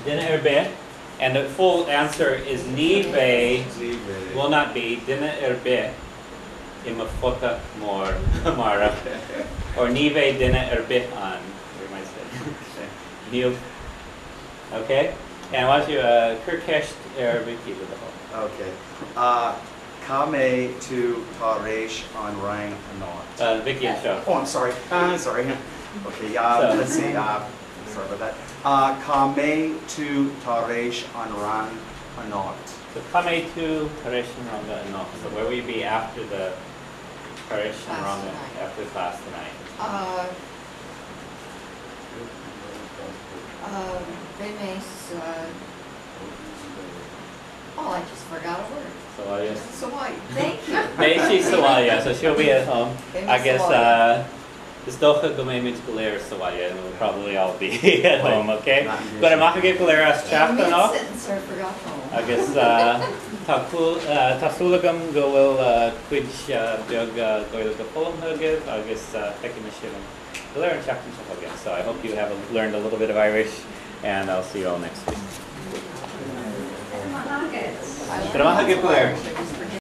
Dina Erbe. And the full answer is Nive will not be Dina Erbe Imafota Mor Mara. Or Nive Dina Erbe an. You might say. Neil. Okay? And why don't you Kirkesh Vicky with the whole. Okay. Kame to Taresh on Rang Anot. Vicky and Show. Oh, I'm sorry. Sorry. Okay, let's see. Sorry about that. Kame to Taresh on Rang Anot. So Kame to Taresh and Ranga Anot. So where will you be after the Taresh and Ranga, after class tonight? Oh, I just forgot a word. Sawalya. Sawalya. Thank you. Maybe Sawalya, so she'll be at home. I guess this Docha Gomemit Galera Sawalya, and we'll probably all be at home, okay? But I'm not going to get Galera Chapta no? I forgot home. I guess Tasulagam go will Quidge Jug Goyle Fulham Hugget, I guess Pekimishim Galera Chapta again. So I hope you have learned a little bit of Irish, and I'll see you all next week. Pero mahagip Galera.